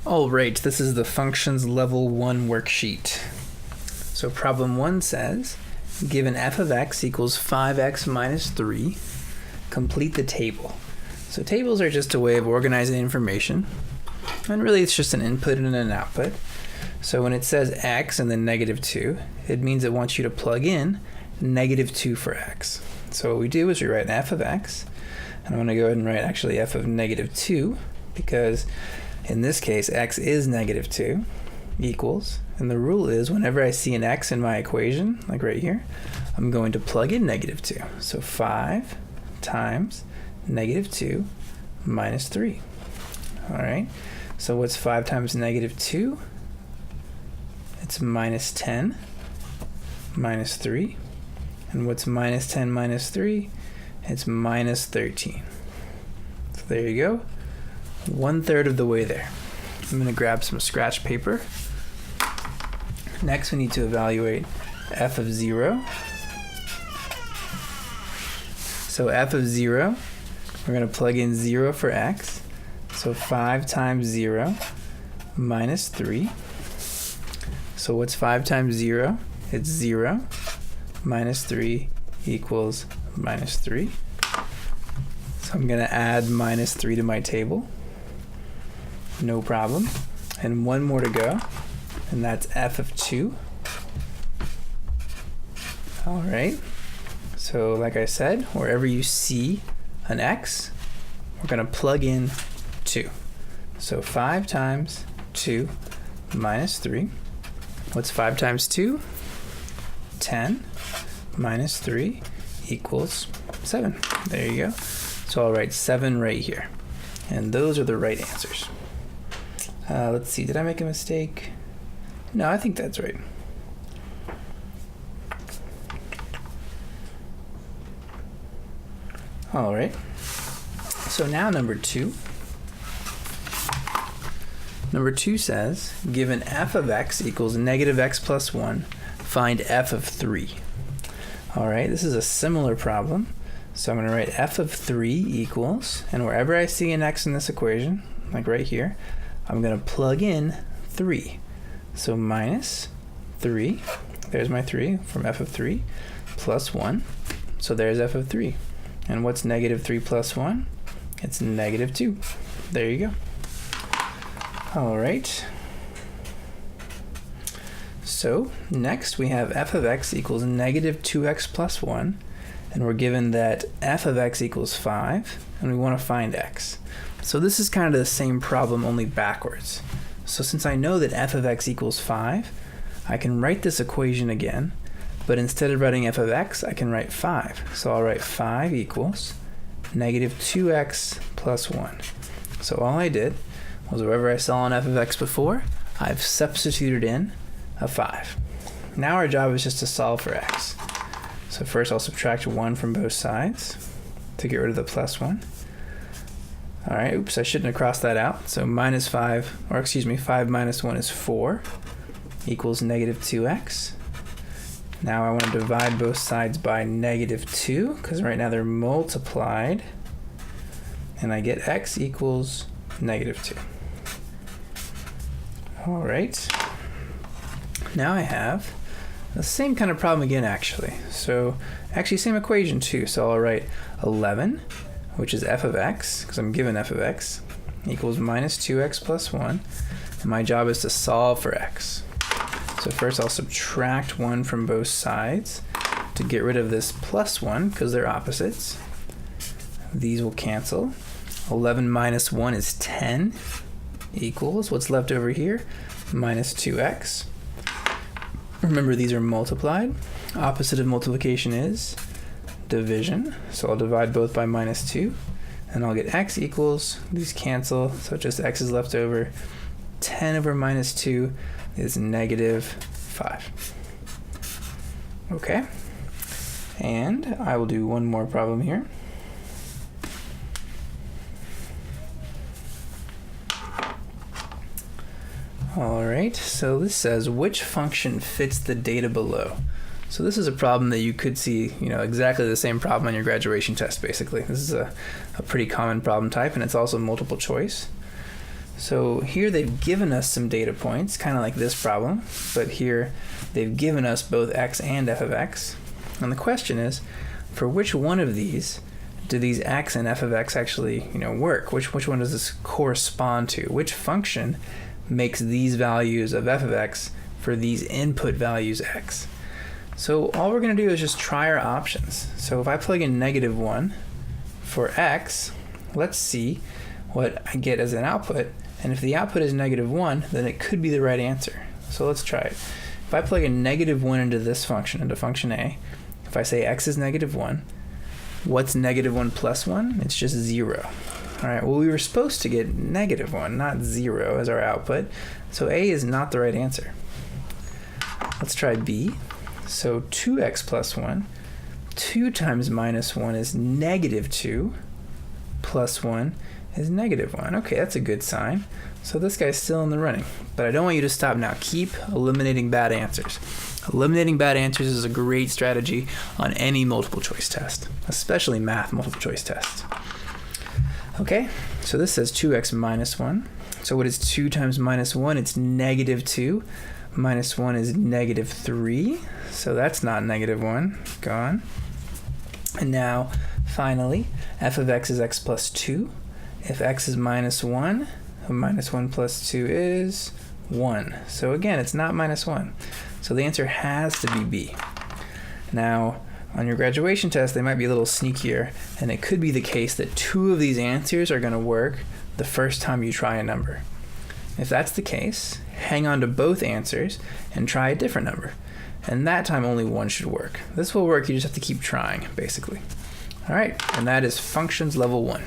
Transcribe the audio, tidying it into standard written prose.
All right, this is the functions level 1 worksheet. So problem 1 says, given f of x equals 5x minus 3, complete the table. So tables are just a way of organizing information, and really it's just an input and an output. So when it says x and then negative 2, it means it wants you to plug in negative 2 for x. So what we do is we write f of x, and I'm going to go ahead and write actually f of negative 2, because in this case x is negative 2, equals, and the rule is whenever I see an x in my equation, like right here, I'm going to plug in negative 2. So 5 times negative 2 minus 3. All right, so what's 5 times negative 2? It's minus 10 minus 3. And what's minus 10 minus 3? It's minus 13. So there you go. 1/3 of the way there. I'm going to grab some scratch paper. Next, we need to evaluate f of 0. So f of 0, we're going to plug in 0 for x. So 5 times 0 minus 3. So what's 5 times 0? It's 0 minus 3 equals minus 3. So I'm going to add minus 3 to my table. No problem. And one more to go, and that's f of 2. All right. So like I said, wherever you see an x, we're going to plug in 2. So 5 times 2 minus 3. What's 5 times 2? 10 minus 3 equals 7. There you go. So I'll write 7 right here. And those are the right answers. Let's see, did I make a mistake? No, I think that's right. All right. So now number 2. Number 2 says, given f of x equals negative x plus 1, find f of 3. All right, this is a similar problem. So I'm going to write f of 3 equals, and wherever I see an x in this equation, like right here, I'm going to plug in 3. So minus 3, there's my 3 from f of 3, plus 1. So there's f of 3. And what's negative 3 plus 1? It's negative 2. There you go. All right. So next we have f of x equals negative 2x plus 1, and we're given that f of x equals 5, and we want to find x. So this is kind of the same problem, only backwards. So since I know that f of x equals 5, I can write this equation again, but instead of writing f of x, I can write 5. So I'll write 5 equals negative 2x plus 1. So all I did was wherever I saw an f of x before, I've substituted in a 5. Now our job is just to solve for x. So first I'll subtract 1 from both sides to get rid of the plus 1. All right, oops, I shouldn't have crossed that out. So minus 5, or excuse me, 5 minus 1 is 4, equals negative 2x. Now I want to divide both sides by negative 2, because right now they're multiplied. And I get x equals negative 2. All right. Now I have the same kind of problem again, actually. So actually same equation too. So I'll write 11, which is f of x, because I'm given f of x, equals minus 2x plus 1. And my job is to solve for x. So first I'll subtract 1 from both sides to get rid of this plus 1, because they're opposites. These will cancel. 11 minus 1 is 10, equals, what's left over here? Minus 2x. Remember, these are multiplied. Opposite of multiplication is division. So I'll divide both by minus 2, and I'll get x equals, these cancel, so just x is left over. 10 over minus 2 is negative 5. Okay, and I will do one more problem here. All right, so this says, which function fits the data below? So this is a problem that you could see, exactly the same problem on your graduation test, basically. This is a pretty common problem type, and it's also multiple choice. So here they've given us some data points, kind of like this problem, but here they've given us both x and f of x. And the question is, for which one of these do these x and f of x actually, work? Which one does this correspond to? Which function makes these values of f of x for these input values x? So all we're going to do is just try our options. So if I plug in -1 for x, let's see what I get as an output. And if the output is -1, then it could be the right answer. So let's try it. If I plug in -1 into this function, into function a, if I say x is -1, what's -1 plus 1? It's just 0. All right, well, we were supposed to get -1, not 0 as our output. So a is not the right answer. Let's try b. So 2x plus 1, 2 times -1 is -2, plus 1 is -1. Okay, that's a good sign. So this guy's still in the running. But I don't want you to stop now. Keep eliminating bad answers. Eliminating bad answers is a great strategy on any multiple choice test, especially math multiple choice tests. Okay, so this says 2x minus 1. So what is 2 times -1? It's -2. Minus 1 is -3. So that's not -1. Gone. And now, finally, f of x is x plus 2. If x is -1, -1 plus 2 is 1. So again, it's not -1. So the answer has to be B. Now, on your graduation test, they might be a little sneakier, and it could be the case that 2 of these answers are going to work the first time you try a number. If that's the case, hang on to both answers and try a different number. And that time only 1 should work. This will work, you just have to keep trying, basically. All right, and that is functions level 1.